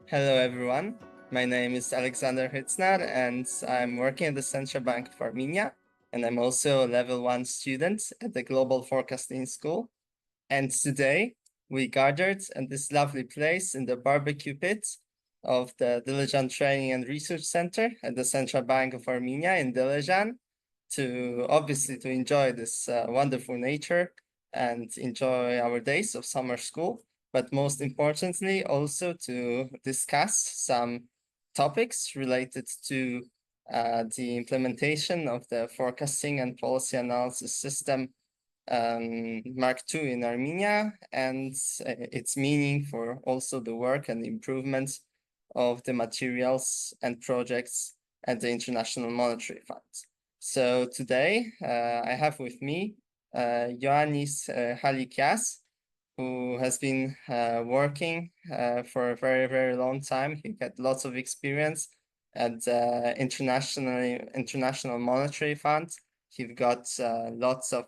Hello, everyone. My name is Alexander Hitznar, and I'm working at the Central Bank of Armenia. And I'm also a level 1 student at the Global Forecasting School. And today we gathered at this lovely place in the barbecue pit of the Dilejan Training and Research Center at the Central Bank of Armenia in Dilejan to enjoy this wonderful nature and enjoy our days of summer school, but most importantly, also to discuss some topics related to the implementation of the forecasting and policy analysis system Mark II in Armenia and its meaning for also the work and improvements of the materials and projects at the International Monetary Fund. So today I have with me Ioannis Halikias, who has been working for a very, very long time. He got lots of experience at the International Monetary Fund. He got lots of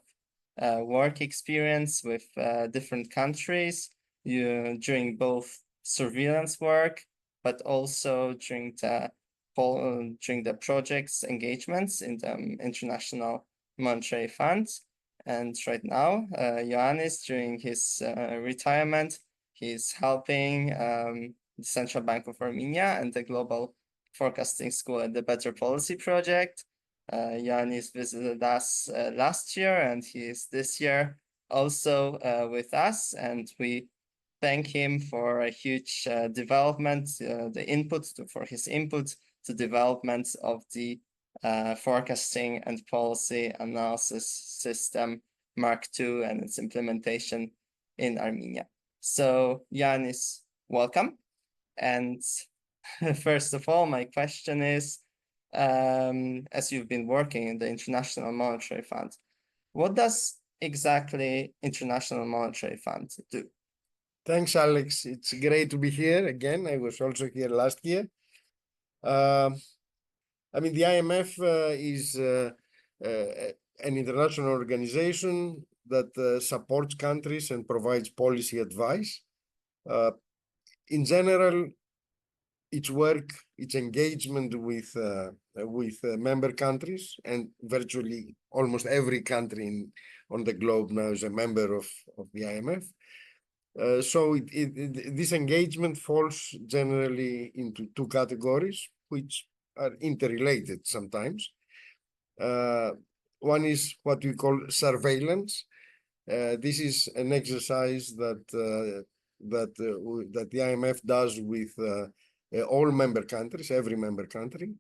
work experience with different countries during both surveillance work, but also during the projects engagements in the International Monetary Fund. And right now, Ioannis, during his retirement, he's helping the Central Bank of Armenia and the Global Forecasting School at the Better Policy Project. Ioannis visited us last year, and he is this year also with us, and we thank him for a huge development, for his input to development of the forecasting and policy analysis system Mark II and its implementation in Armenia. So, Ioannis, welcome. And first of all, my question is, as you've been working in the International Monetary Fund, what does exactly International Monetary Fund do? Thanks, Alex. It's great to be here again. I was also here last year. The IMF is an international organization that supports countries and provides policy advice. In general, its work, its engagement with member countries, and virtually almost every country on the globe now is a member of the IMF. So this engagement falls generally into two categories, which are interrelated sometimes. One is what we call surveillance. This is an exercise that the IMF does with all member countries, every member country.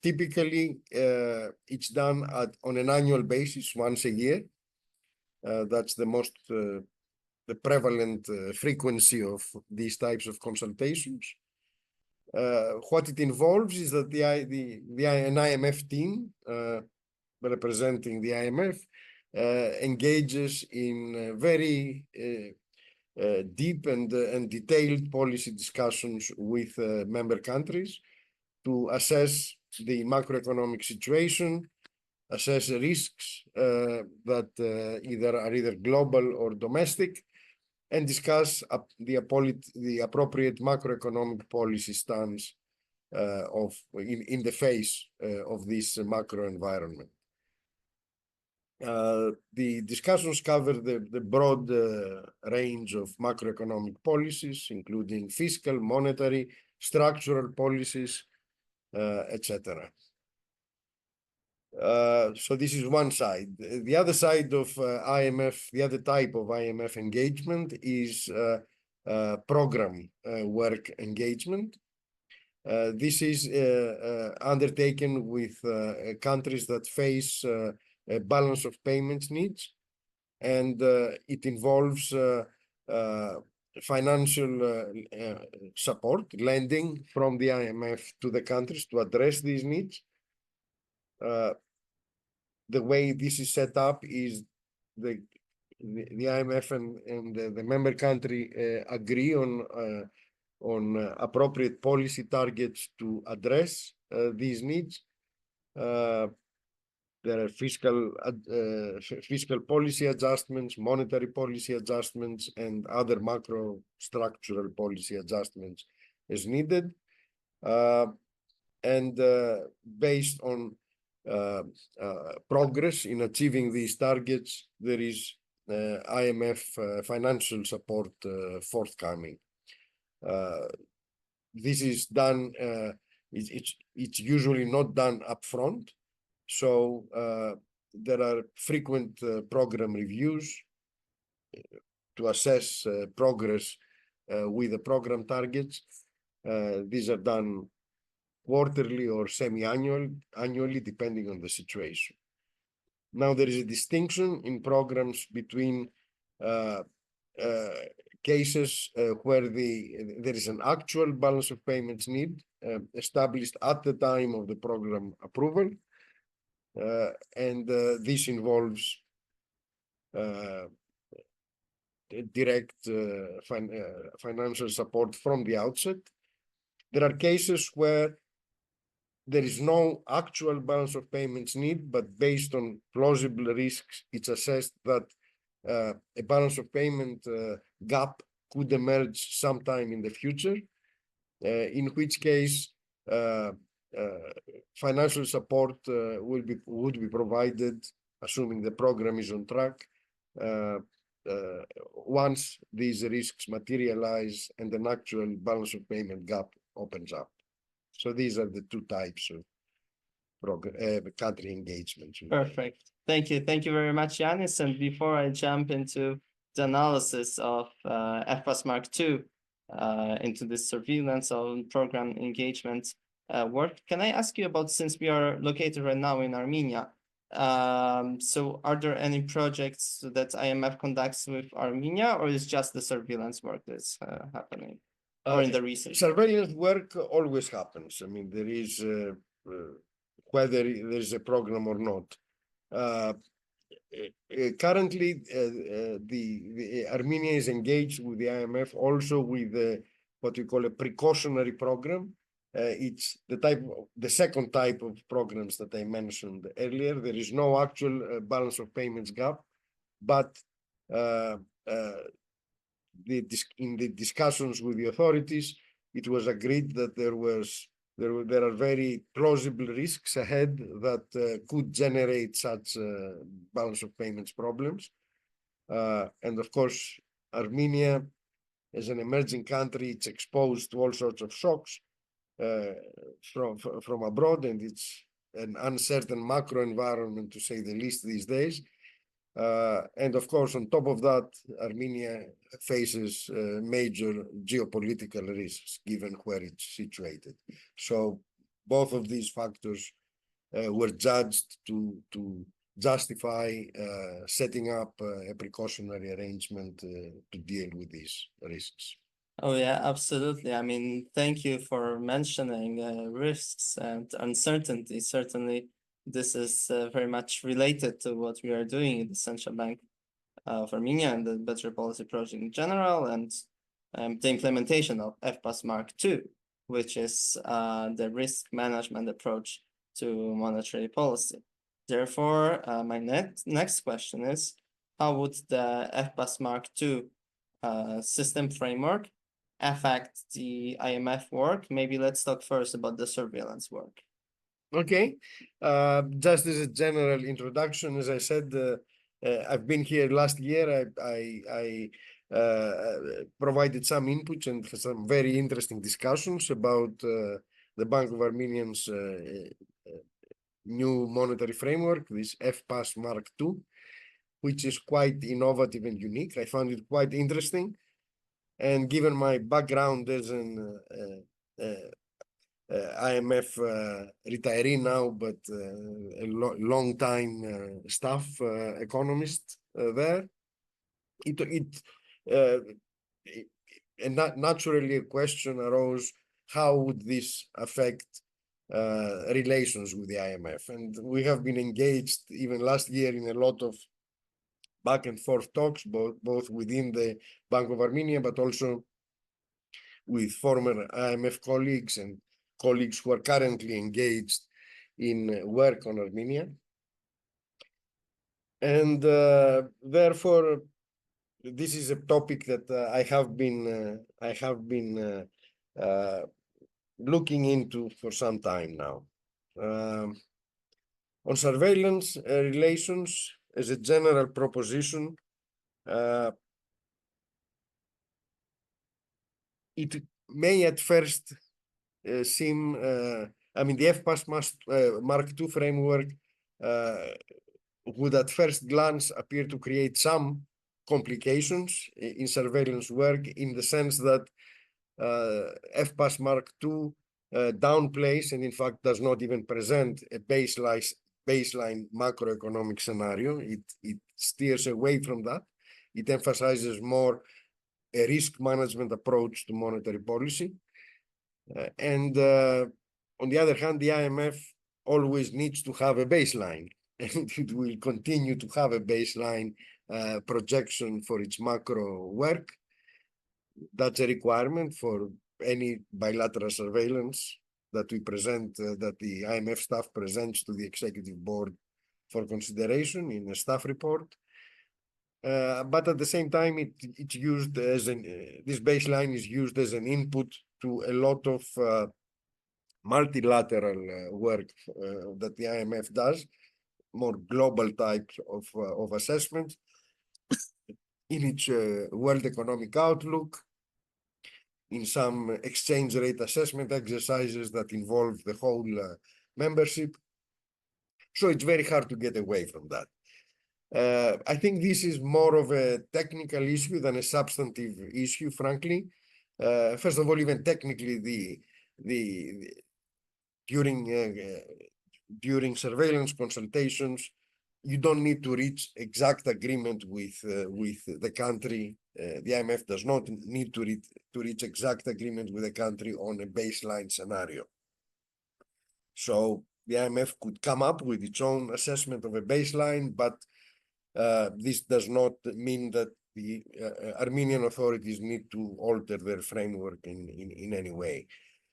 Typically, it's done on an annual basis, once a year. That's the prevalent frequency of these types of consultations. What it involves is that an IMF team representing the IMF engages in very deep and detailed policy discussions with member countries to assess the macroeconomic situation, assess risks that are either global or domestic, and discuss the appropriate macroeconomic policy stance in the face of this macro environment. The discussions cover the broad range of macroeconomic policies, including fiscal, monetary, structural policies, etc. So this is one side. The other side of IMF, the other type of IMF engagement is program work engagement. This is undertaken with countries that face a balance of payments needs, and it involves financial support, lending from the IMF to the countries to address these needs. The way this is set up is the IMF and the member country agree on appropriate policy targets to address these needs. There are fiscal policy adjustments, monetary policy adjustments, and other macro structural policy adjustments as needed. And based on progress in achieving these targets, there is IMF financial support forthcoming. This is done, it's usually not done upfront. So there are frequent program reviews to assess progress with the program targets. These are done quarterly or annually, depending on the situation. Now, there is a distinction in programs between cases where there is an actual balance of payments need established at the time of the program approval, and this involves direct financial support from the outset. There are cases where there is no actual balance of payments need, but based on plausible risks, it's assessed that a balance of payment gap could emerge sometime in the future, in which case financial support would be provided, assuming the program is on track, once these risks materialize and an actual balance of payment gap opens up. So these are the two types of country engagement. Perfect. Thank you. Thank you very much, Ioannis. And before I jump into the analysis of FPAS Mark II, into the surveillance of program engagement work, can I ask you about, since we are located right now in Armenia, so are there any projects that IMF conducts with Armenia, or is just the surveillance work that's happening? Or in the recent surveillance work always happens. I mean, there is whether there is a program or not. Currently, the Armenia is engaged with the IMF also with what we call a precautionary program. It's the second type of programs that I mentioned earlier. There is no actual balance of payments gap, but in the discussions with the authorities, it was agreed that there are very plausible risks ahead that could generate such balance of payments problems. And of course, Armenia, as an emerging country, it's exposed to all sorts of shocks from abroad, and it's an uncertain macro environment, to say the least, these days. And of course, on top of that, Armenia faces major geopolitical risks given where it's situated. So both of these factors were judged to justify setting up a precautionary arrangement to deal with these risks. Oh, yeah, absolutely. I mean, thank you for mentioning risks and uncertainty. Certainly, this is very much related to what we are doing in the Central Bank of Armenia and the Better Policy Project in general, and the implementation of FPAS Mark II, which is the risk management approach to monetary policy. Therefore, my next question is, how would the FPAS Mark II system framework affect the IMF work? Maybe let's talk first about the surveillance work. Okay, just as a general introduction, as I said, I've been here last year. I provided some inputs and some very interesting discussions about the Bank of Armenia's new monetary framework, this FPAS Mark II, which is quite innovative and unique. I found it quite interesting. And given my background as an IMF retiree now, but a long time staff economist there, and naturally a question arose: how would this affect relations with the IMF? And we have been engaged even last year in a lot of back and forth talks, both within the Bank of Armenia, but also with former IMF colleagues and colleagues who are currently engaged in work on Armenia. And therefore, this is a topic that I have been looking into for some time now. On surveillance relations, as a general proposition, it may at first seem, I mean, the FPAS Mark II framework would at first glance appear to create some complications in surveillance work, in the sense that FPAS Mark II downplays and in fact does not even present a baseline macroeconomic scenario. It steers away from that. It emphasizes more a risk management approach to monetary policy. And on the other hand, the IMF always needs to have a baseline, and it will continue to have a baseline projection for its macro work. That's a requirement for any bilateral surveillance that we present, that the IMF staff presents to the executive board for consideration in a staff report. But at the same time, it's used as this baseline is used as an input to a lot of multilateral work that the IMF does, more global types of assessments in its World Economic Outlook, in some exchange rate assessment exercises that involve the whole membership. So it's very hard to get away from that. I think this is more of a technical issue than a substantive issue, frankly. First of all, even technically, during surveillance consultations, you don't need to reach exact agreement with the country. The IMF does not need to reach exact agreement with the country on a baseline scenario. So the IMF could come up with its own assessment of a baseline, but this does not mean that the Armenian authorities need to alter their framework in any way.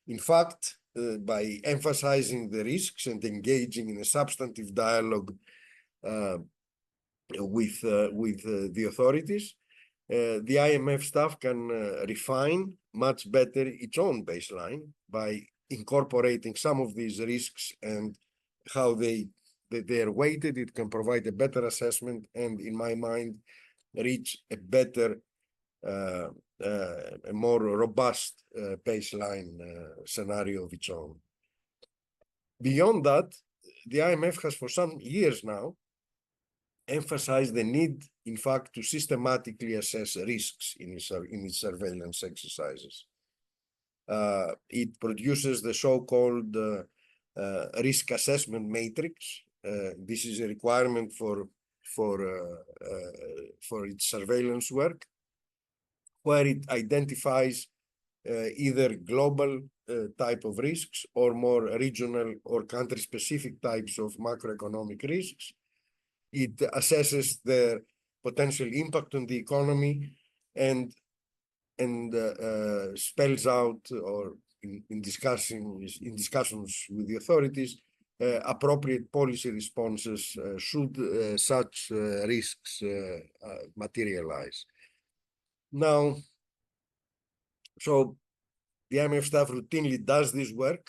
In fact, by emphasizing the risks and engaging in a substantive dialogue with the authorities, the IMF staff can refine much better its own baseline by incorporating some of these risks and how they are weighted. It can provide a better assessment and, in my mind, reach a better, a more robust baseline scenario of its own. Beyond that, the IMF has for some years now emphasized the need, in fact, to systematically assess risks in its surveillance exercises. It produces the so-called risk assessment matrix. This is a requirement for its surveillance work, where it identifies either global type of risks or more regional or country-specific types of macroeconomic risks. It assesses their potential impact on the economy and spells out, or in discussions with the authorities, appropriate policy responses should such risks materialize. Now, so the IMF staff routinely does this work.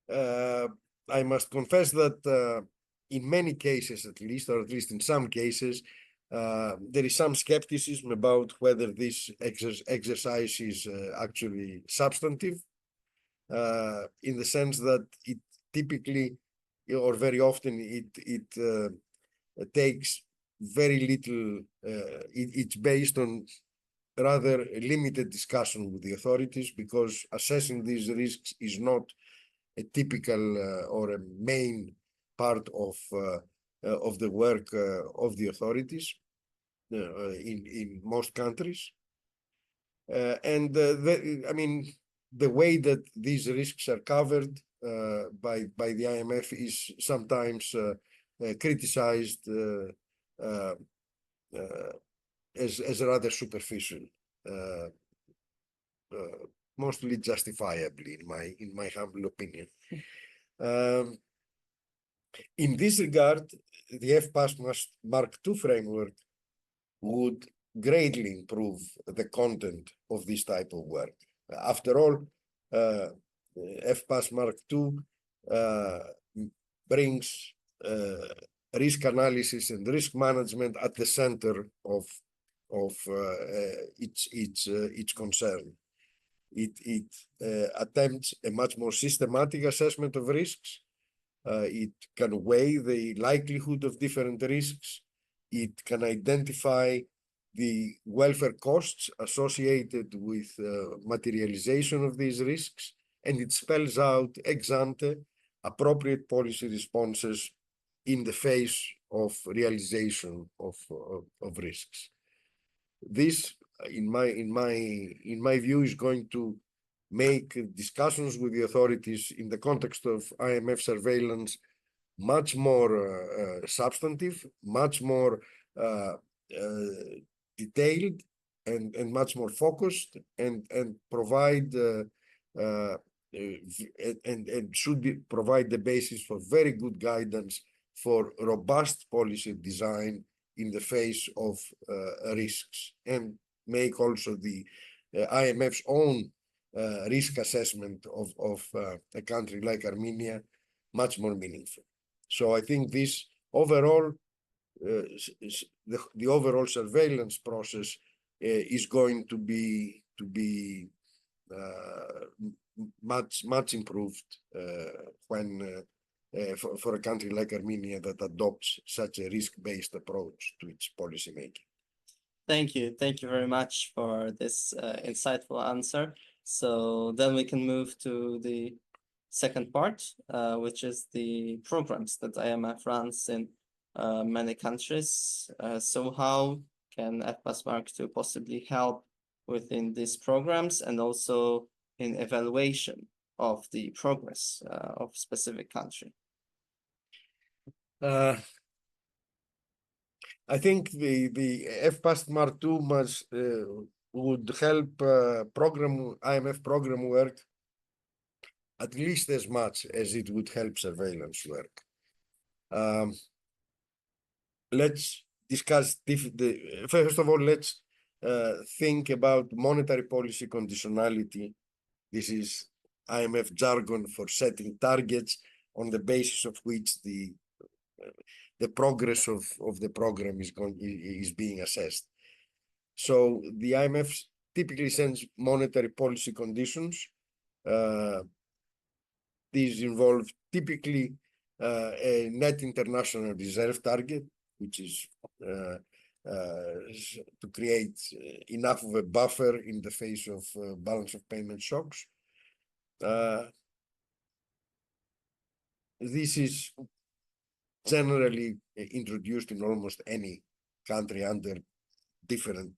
I must confess that in many cases, at least in some cases, there is some skepticism about whether this exercise is actually substantive, in the sense that it typically, or very often, it takes very little. It's based on rather limited discussion with the authorities, because assessing these risks is not a typical or a main part of the work of the authorities in most countries. And I mean, the way that these risks are covered by the IMF is sometimes criticized as rather superficial, mostly justifiably, in my humble opinion. In this regard, the FPAS Mark II framework would greatly improve the content of this type of work. After all, FPAS Mark II brings risk analysis and risk management at the center of its concern. It attempts a much more systematic assessment of risks. It can weigh the likelihood of different risks. It can identify the welfare costs associated with materialization of these risks, and it spells out ex ante appropriate policy responses in the face of realization of risks. This, in my view, is going to make discussions with the authorities in the context of IMF surveillance much more substantive, much more detailed, and much more focused, and provide and should provide the basis for very good guidance for robust policy design in the face of risks, and make also the IMF's own risk assessment of a country like Armenia much more meaningful. So I think this overall, the overall surveillance process is going to be much improved when for a country like Armenia that adopts such a risk-based approach to its policy making. Thank you very much for this insightful answer. So then we can move to the second part, which is the programs that IMF runs in many countries. So how can FPAS Mark II possibly help within these programs and also in evaluation of the progress of specific country? I think the FPAS Mark II would help IMF program work at least as much as it would help surveillance work. Let's discuss first of all, let's think about monetary policy conditionality. This is IMF jargon for setting targets on the basis of which the progress of the program is being assessed. So the IMF typically sends monetary policy conditions. These involve typically a net international reserve target, which is to create enough of a buffer in the face of balance of payment shocks. This is generally introduced in almost any country under different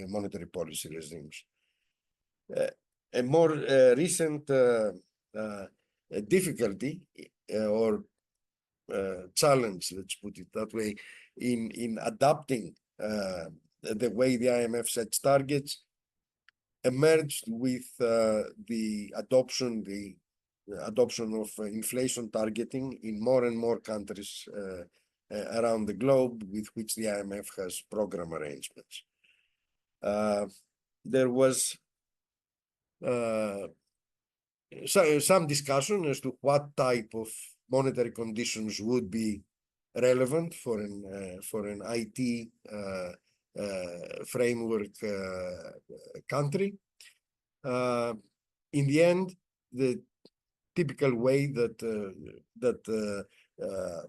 monetary policy regimes. A more recent difficulty or challenge, let's put it that way, in adapting the way the IMF sets targets emerged with the adoption of inflation targeting in more and more countries around the globe with which the IMF has program arrangements. There was some discussion as to what type of monetary conditions would be relevant for an IT framework country. In the end, the typical way that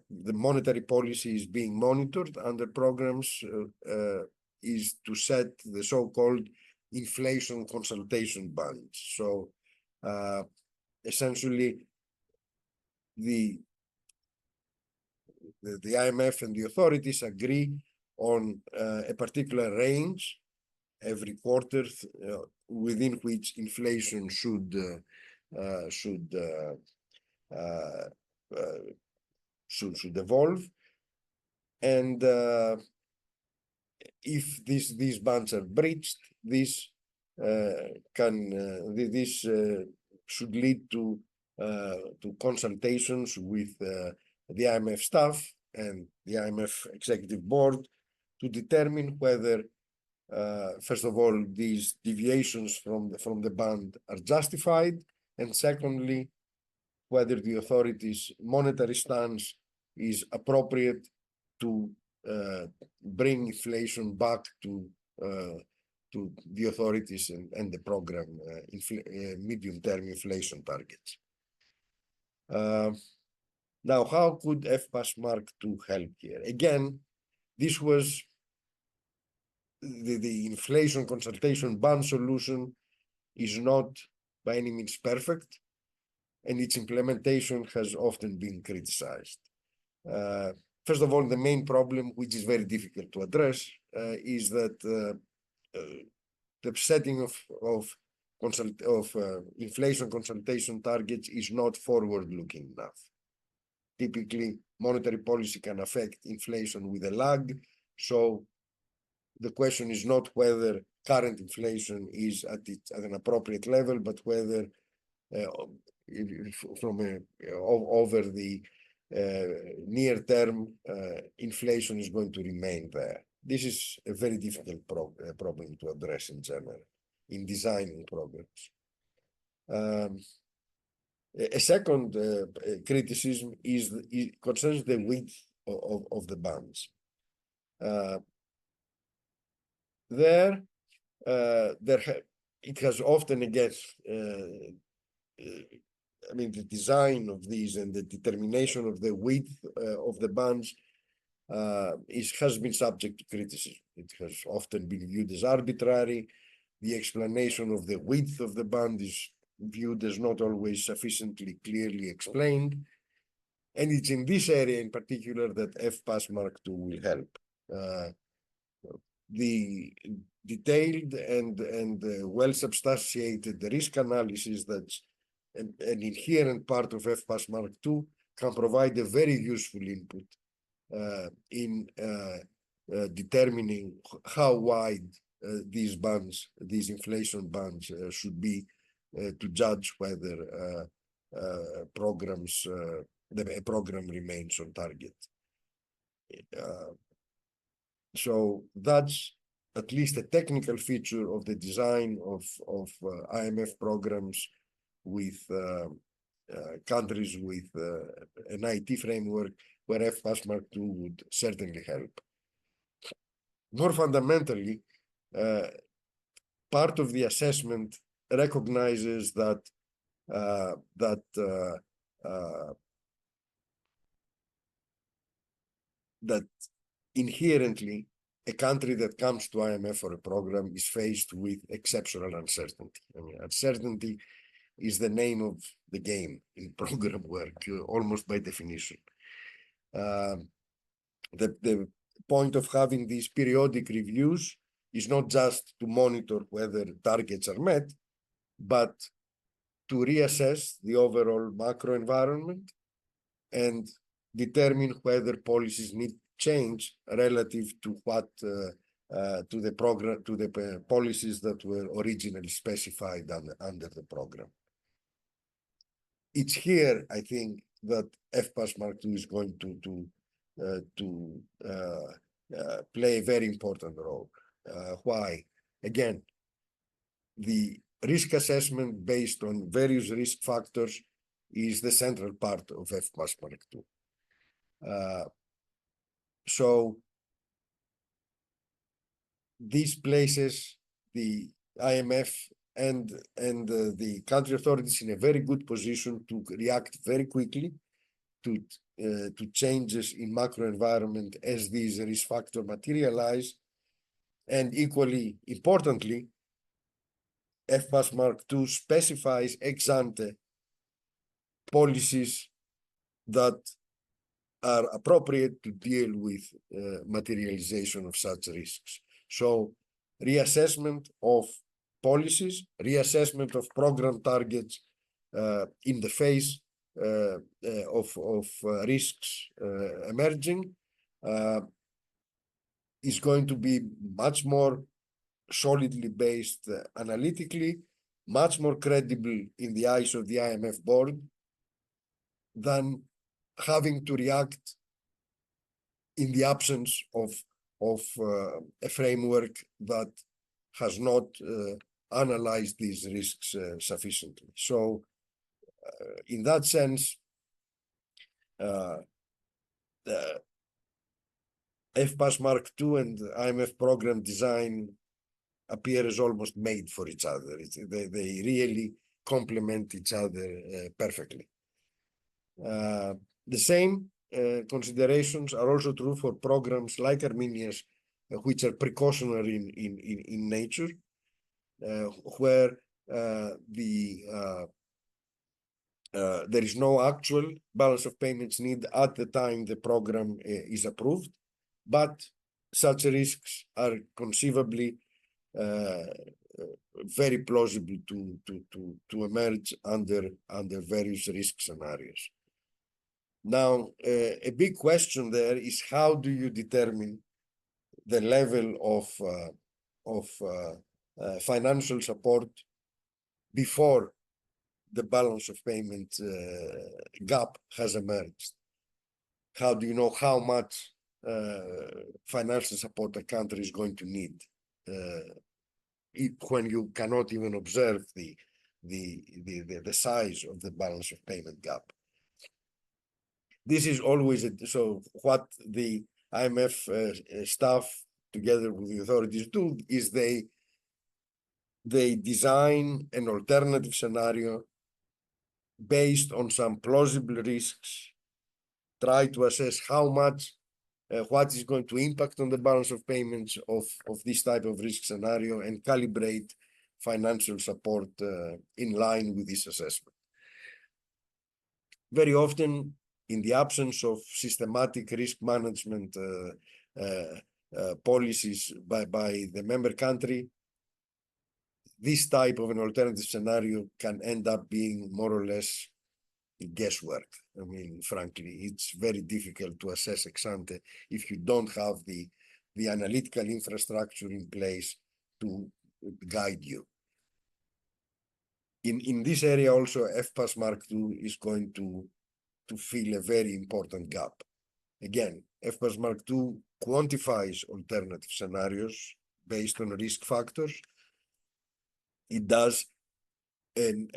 the monetary policy is being monitored under programs is to set the so-called inflation consultation bands. So essentially, the IMF and the authorities agree on a particular range every quarter within which inflation should evolve, and if these bands are breached, this should lead to consultations with the IMF staff and the IMF executive board to determine whether first of all, these deviations from the band are justified, and secondly, whether the authorities' monetary stance is appropriate to bring inflation back to the authorities and the program medium-term inflation targets. Now, how could FPAS Mark II help here? Again, this was the inflation consultation band solution is not by any means perfect, and its implementation has often been criticized. First of all, the main problem, which is very difficult to address, is that the setting of inflation consultation targets is not forward-looking enough. Typically, monetary policy can affect inflation with a lag, so the question is not whether current inflation is at an appropriate level, but whether over the near term inflation is going to remain there. This is a very difficult problem to address in general in designing programs. A second criticism concerns the width of the bands. It has often, again, I mean, the design of these and the determination of the width of the bands has been subject to criticism. It has often been viewed as arbitrary. The explanation of the width of the band is viewed as not always sufficiently clearly explained. And it's in this area in particular that FPAS Mark II will help. The detailed and well-substantiated risk analysis that's an inherent part of FPAS Mark II can provide a very useful input in determining how wide these bands, these inflation bands, should be to judge whether a program remains on target. So that's at least a technical feature of the design of IMF programs with countries with an IT framework where FPAS Mark II would certainly help. More fundamentally, part of the assessment recognizes that inherently a country that comes to IMF for a program is faced with exceptional uncertainty. I mean, uncertainty is the name of the game in program work, almost by definition. The point of having these periodic reviews is not just to monitor whether targets are met, but to reassess the overall macro environment and determine whether policies need change relative to what to the policies that were originally specified under the program. It's here, I think, that FPAS Mark II is going to play a very important role. Why? Again, the risk assessment based on various risk factors is the central part of FPAS Mark II. So these places the IMF and the country authorities in a very good position to react very quickly to changes in macro environment as these risk factors materialize. And equally importantly, FPAS Mark II specifies ex ante policies that are appropriate to deal with materialization of such risks. So reassessment of policies, reassessment of program targets in the face of risks emerging is going to be much more solidly based analytically, much more credible in the eyes of the IMF board than having to react in the absence of of a framework that has not analyzed these risks sufficiently. So in that sense, the FPAS Mark II and IMF program design appear as almost made for each other. They really complement each other perfectly. The same considerations are also true for programs like Armenia's, which are precautionary in nature, where there is no actual balance of payments need at the time the program is approved, but such risks are conceivably very plausible to emerge under various risk scenarios. Now, a big question there is how do you determine the level of financial support before the balance of payment gap has emerged? How do you know how much financial support a country is going to need when you cannot even observe the size of the balance of payment gap? This is always so what the IMF staff together with the authorities do is they design an alternative scenario based on some plausible risks, try to assess how much what is going to impact on the balance of payments of this type of risk scenario, and calibrate financial support in line with this assessment. Very often, in the absence of systematic risk management policies by the member country, this type of an alternative scenario can end up being more or less guesswork. I mean, frankly, it's very difficult to assess ex ante if you don't have the analytical infrastructure in place to guide you. In this area also, FPAS Mark II is going to fill a very important gap. Again, FPAS Mark II quantifies alternative scenarios based on risk factors. It does a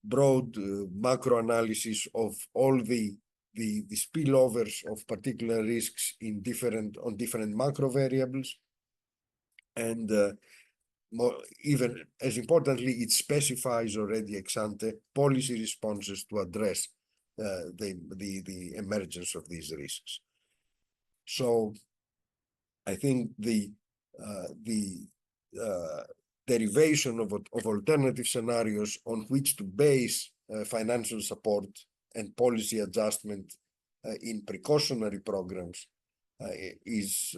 broad macro analysis of all the spillovers of particular risks on different macro variables, and even as importantly, it specifies already ex ante policy responses to address the emergence of these risks. So I think the derivation of alternative scenarios on which to base financial support and policy adjustment in precautionary programs is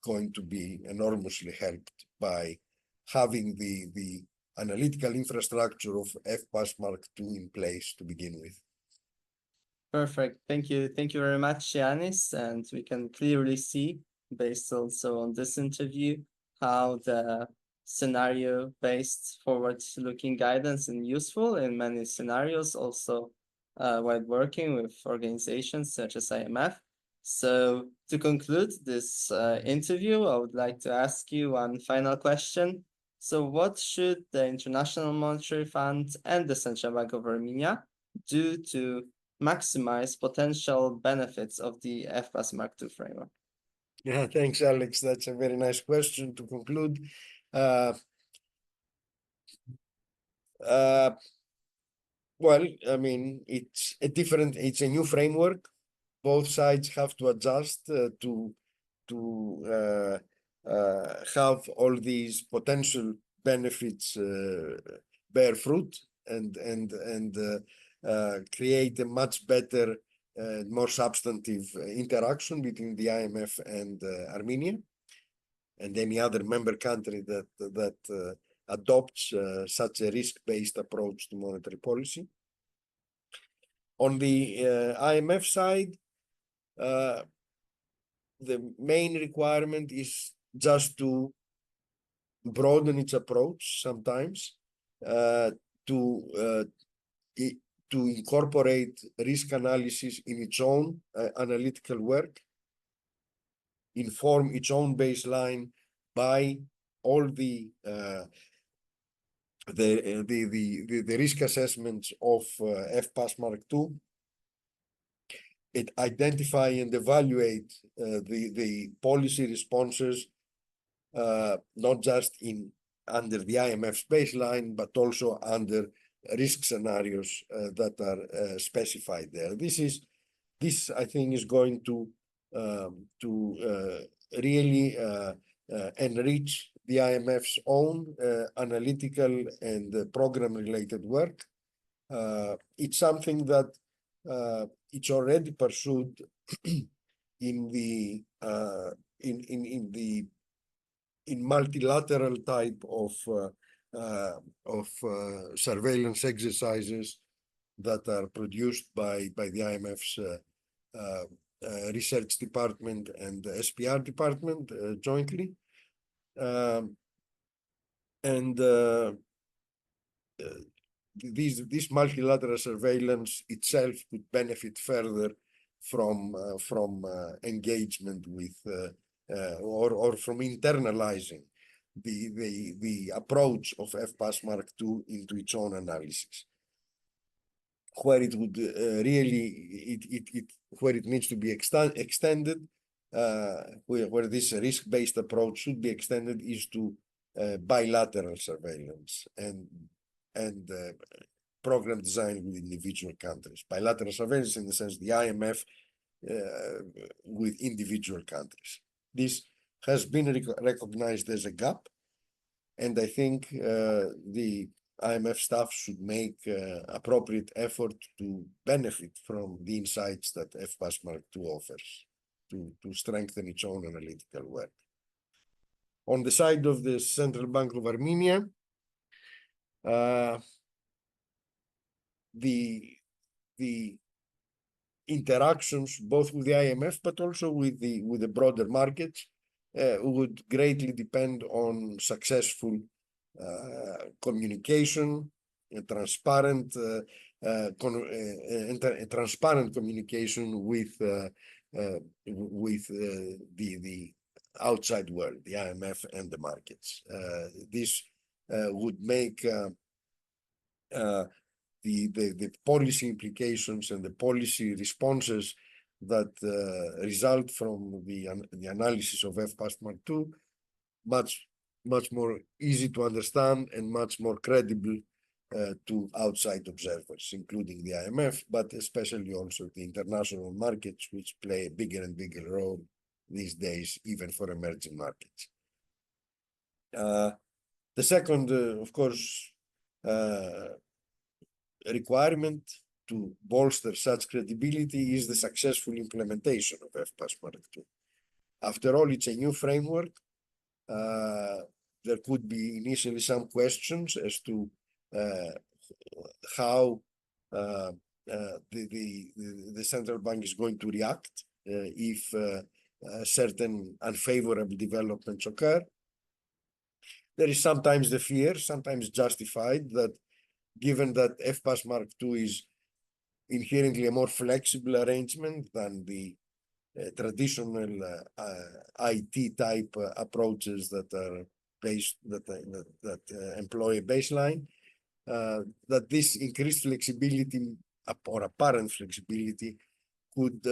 going to be enormously helped by having the analytical infrastructure of FPAS Mark II in place to begin with. Perfect. Thank you. Thank you very much, Ioannis. And we can clearly see, based also on this interview, how the scenario-based forward-looking guidance is useful in many scenarios, also while working with organizations such as IMF. So to conclude this interview, I would like to ask you one final question. So what should the International Monetary Fund and the Central Bank of Armenia do to maximize potential benefits of the FPAS Mark II framework? Yeah, thanks, Alex. That's a very nice question to conclude. Well, I mean, it's a new framework. Both sides have to adjust to have all these potential benefits bear fruit and create a much better, more substantive interaction between the IMF and Armenia and any other member country that adopts such a risk-based approach to monetary policy. On the IMF side, the main requirement is just to broaden its approach sometimes, to incorporate risk analysis in its own analytical work, inform its own baseline by all the risk assessments of FPAS Mark II. It identify and evaluate the policy responses, not just under the IMF's baseline, but also under risk scenarios that are specified there. This I think is going to really enrich the IMF's own analytical and program-related work. It's something that it's already pursued in multilateral type of surveillance exercises that are produced by the IMF's research department and the SPR department jointly. This multilateral surveillance itself could benefit further from engagement with or from internalizing the approach of FPAS Mark II into its own analysis, where it would really where it needs to be extended, where this risk-based approach should be extended is to bilateral surveillance and program design with individual countries. Bilateral surveillance in the sense the IMF with individual countries. This has been recognized as a gap, and I think the IMF staff should make appropriate effort to benefit from the insights that FPAS Mark II offers to strengthen its own analytical work. On the side of the Central Bank of Armenia, the interactions both with the IMF but also with the broader markets would greatly depend on successful communication, transparent communication with the outside world, the IMF and the markets. This would make the policy implications and the policy responses that result from the analysis of FPAS Mark II much more easy to understand and much more credible to outside observers, including the IMF, but especially also the international markets, which play a bigger and bigger role these days, even for emerging markets. The second, of course, requirement to bolster such credibility is the successful implementation of FPAS Mark II. After all, it's a new framework. There could be initially some questions as to how the central bank is going to react if certain unfavorable developments occur. There is sometimes the fear, sometimes justified, that given that FPAS Mark II is inherently a more flexible arrangement than the traditional IT type approaches that are based that employ a baseline, that this increased flexibility or apparent flexibility could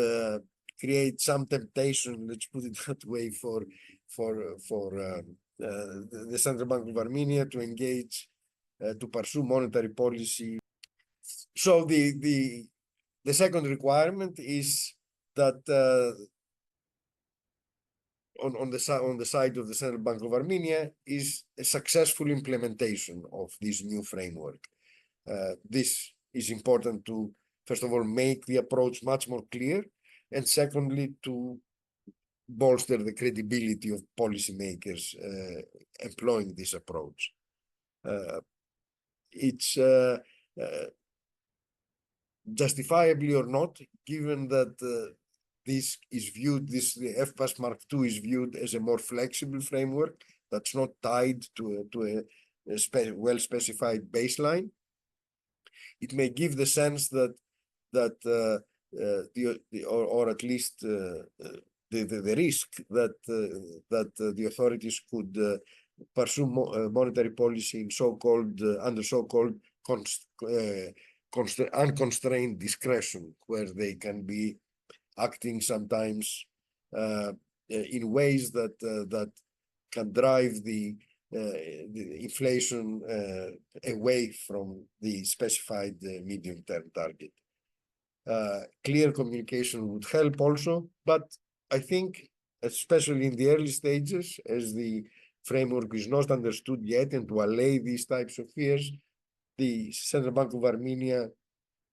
create some temptation, let's put it that way, for the Central Bank of Armenia to engage to pursue monetary policy. So the second requirement is that on the side of the Central Bank of Armenia is a successful implementation of this new framework. This is important to, first of all, make the approach much more clear, and secondly, to bolster the credibility of policymakers employing this approach. It's justifiably or not, given that the FPAS Mark II is viewed as a more flexible framework that's not tied to a well-specified baseline. It may give the sense that or at least the risk that the authorities could pursue monetary policy in so-called under so-called unconstrained discretion, where they can be acting sometimes in ways that can drive the inflation away from the specified medium-term target. Clear communication would help also, but I think, especially in the early stages, as the framework is not understood yet, and to allay these types of fears, the Central Bank of Armenia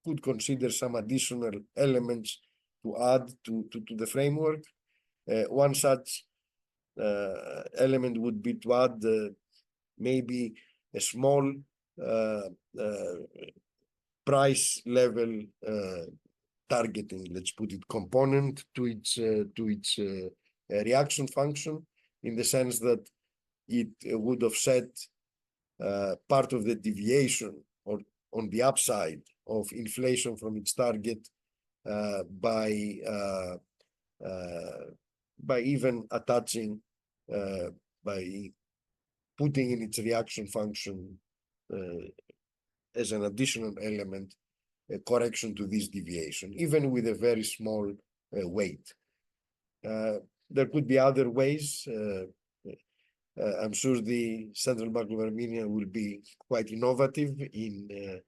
could consider some additional elements to add to the framework. One such element would be to add maybe a small price level targeting, let's put it, component to its reaction function, in the sense that it would offset part of the deviation or on the upside of inflation from its target by even attaching, by putting in its reaction function as an additional element a correction to this deviation, even with a very small weight. There could be other ways. I'm sure the Central Bank of Armenia will be quite innovative in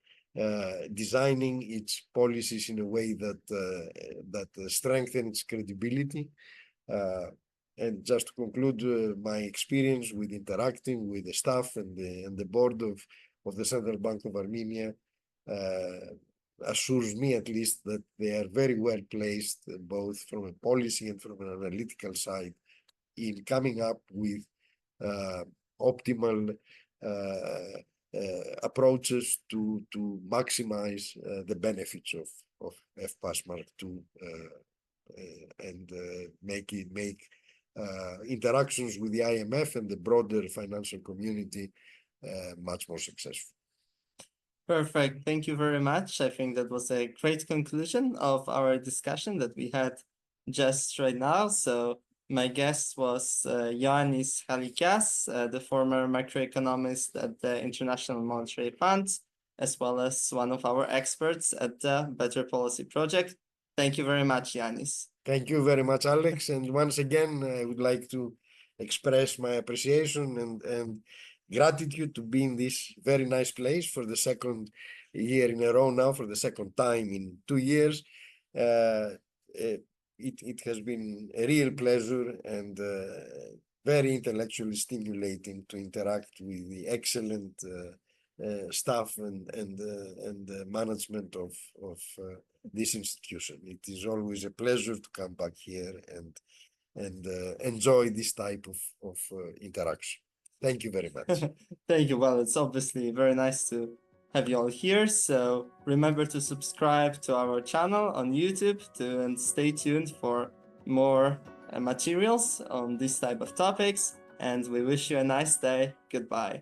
designing its policies in a way that strengthen its credibility. And just to conclude, my experience with interacting with the staff and the board of the Central Bank of Armenia assures me, at least, that they are very well placed, both from a policy and from an analytical side, in coming up with optimal approaches to maximize the benefits of FPAS Mark II and make interactions with the IMF and the broader financial community much more successful. Perfect. Thank you very much. I think that was a great conclusion of our discussion that we had just right now. So my guest was Ioannis Halikias, the former macroeconomist at the International Monetary Fund, as well as one of our experts at the Better Policy Project. Thank you very much, Ioannis. Thank you very much, Alex. And once again, I would like to express my appreciation and gratitude to be in this very nice place for the second year in a row now, for the second time in 2 years. It has been a real pleasure and very intellectually stimulating to interact with the excellent staff and management of this institution. It is always a pleasure to come back here and enjoy this type of interaction. Thank you very much. Thank you. Well, it's obviously very nice to have you all here. So remember to subscribe to our channel on YouTube and stay tuned for more materials on this type of topics. And we wish you a nice day. Goodbye.